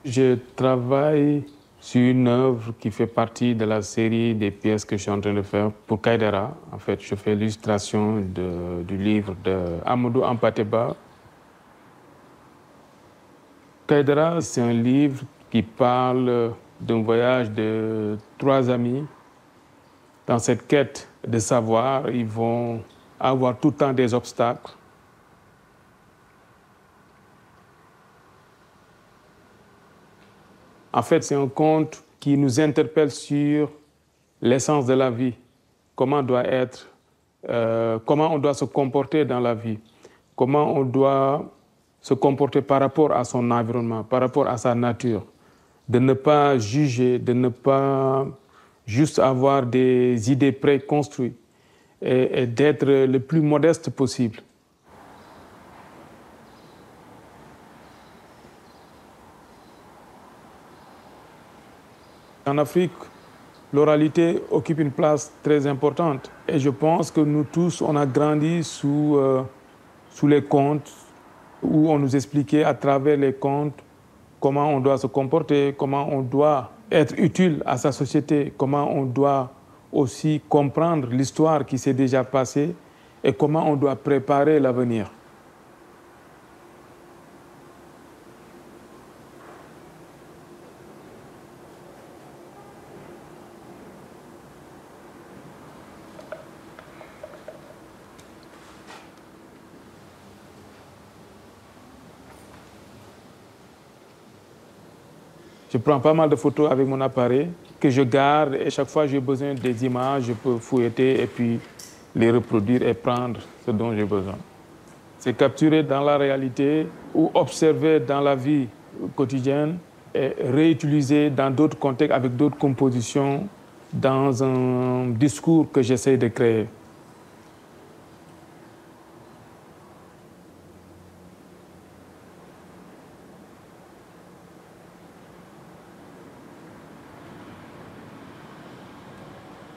Je travaille sur une œuvre qui fait partie de la série des pièces que je suis en train de faire pour Kaidara. En fait, je fais l'illustration du livre de Amadou Hampâté-Bâ. Kaidara, c'est un livre qui parle d'un voyage de trois amis. Dans cette quête de savoir, ils vont avoir tout le temps des obstacles. En fait, c'est un conte qui nous interpelle sur l'essence de la vie, comment comment on doit se comporter dans la vie, comment on doit se comporter par rapport à son environnement, par rapport à sa nature, de ne pas juger, de ne pas juste avoir des idées préconstruites et d'être le plus modeste possible. En Afrique, l'oralité occupe une place très importante. Et je pense que nous tous, on a grandi sous les contes, où on nous expliquait à travers les contes comment on doit se comporter, comment on doit être utile à sa société, comment on doit aussi comprendre l'histoire qui s'est déjà passée et comment on doit préparer l'avenir. Je prends pas mal de photos avec mon appareil que je garde et chaque fois que j'ai besoin des images, je peux fouilleter et puis les reproduire et prendre ce dont j'ai besoin. C'est capturer dans la réalité ou observer dans la vie quotidienne et réutiliser dans d'autres contextes avec d'autres compositions dans un discours que j'essaie de créer.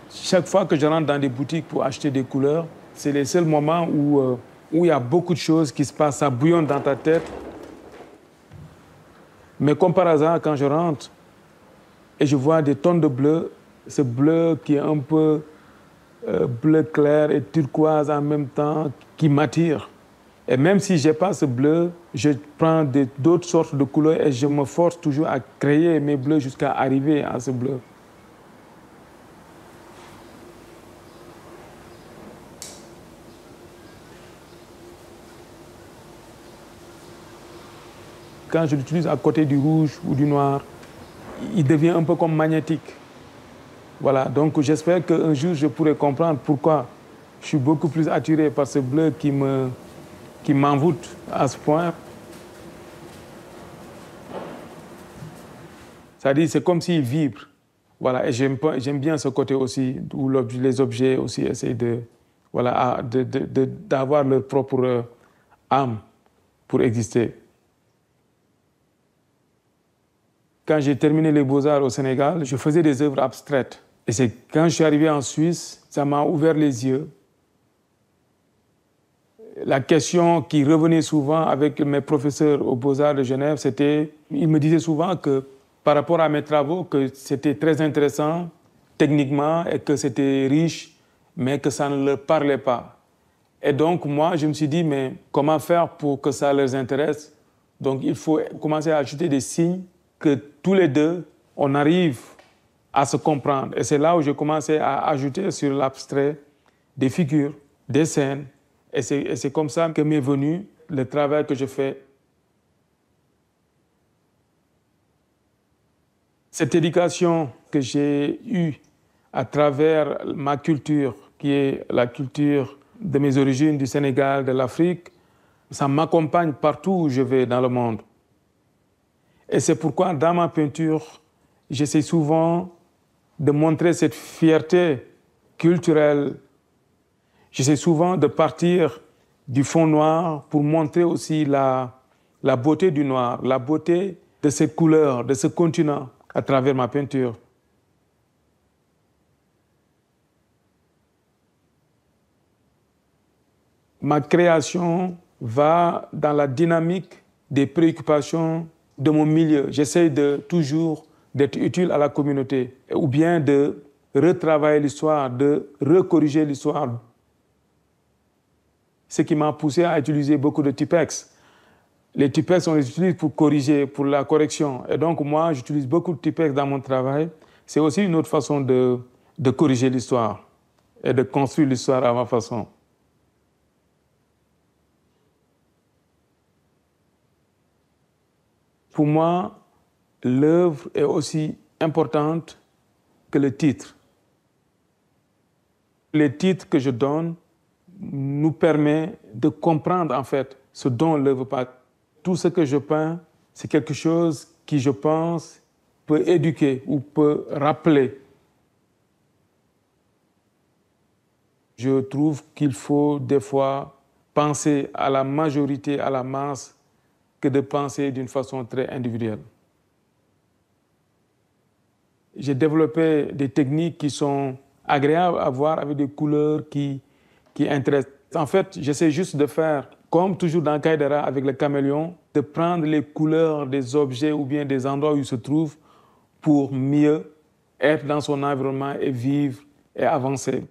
Chaque fois que je rentre dans des boutiques pour acheter des couleurs, c'est les seuls moments où il y a beaucoup de choses qui se passent, ça bouillonne dans ta tête. Mais comme par hasard, quand je rentre et je vois des tonnes de bleu, ce bleu qui est un peu bleu clair et turquoise en même temps, qui m'attire. Et même si je n'ai pas ce bleu, je prends d'autres sortes de couleurs et je me force toujours à créer mes bleus jusqu'à arriver à ce bleu. Quand je l'utilise à côté du rouge ou du noir, il devient un peu comme magnétique. Voilà, donc j'espère qu'un jour je pourrai comprendre pourquoi je suis beaucoup plus attiré par ce bleu qui m'envoûte à ce point. C'est-à-dire, c'est comme s'il vibre. Voilà, et j'aime bien ce côté aussi, où les objets aussi essayent d'avoir leur propre âme pour exister. Quand j'ai terminé les Beaux-Arts au Sénégal, je faisais des œuvres abstraites. Et c'est quand je suis arrivé en Suisse, ça m'a ouvert les yeux. La question qui revenait souvent avec mes professeurs aux Beaux-Arts de Genève, c'était, ils me disaient souvent que par rapport à mes travaux, que c'était très intéressant techniquement et que c'était riche, mais que ça ne leur parlait pas. Et donc moi, je me suis dit, mais comment faire pour que ça leur intéresse? Donc il faut commencer à ajouter des signes que tous les deux, on arrive à se comprendre. Et c'est là où j'ai commencé à ajouter sur l'abstrait des figures, des scènes. Et c'est comme ça que m'est venu le travail que je fais. Cette éducation que j'ai eue à travers ma culture, qui est la culture de mes origines du Sénégal, de l'Afrique, ça m'accompagne partout où je vais dans le monde. Et c'est pourquoi dans ma peinture, j'essaie souvent de montrer cette fierté culturelle. J'essaie souvent de partir du fond noir pour montrer aussi la beauté du noir, la beauté de cette couleur, de ce continent à travers ma peinture. Ma création va dans la dynamique des préoccupations de mon milieu. J'essaie de toujours d'être utile à la communauté ou bien de retravailler l'histoire, de recorriger l'histoire. Ce qui m'a poussé à utiliser beaucoup de Tipex. Les Tipex, on les utilise pour corriger, pour la correction. Et donc, moi, j'utilise beaucoup de Tipex dans mon travail. C'est aussi une autre façon de corriger l'histoire et de construire l'histoire à ma façon. Pour moi, l'œuvre est aussi importante que le titre. Les titres que je donne nous permettent de comprendre en fait ce dont l'œuvre parle. Tout ce que je peins, c'est quelque chose qui, je pense, peut éduquer ou peut rappeler. Je trouve qu'il faut des fois penser à la majorité, à la masse, que de penser d'une façon très individuelle. J'ai développé des techniques qui sont agréables à voir avec des couleurs qui intéressent. En fait, j'essaie juste de faire, comme toujours dans Kaidara avec le caméléon, de prendre les couleurs des objets ou bien des endroits où ils se trouvent pour mieux être dans son environnement et vivre et avancer.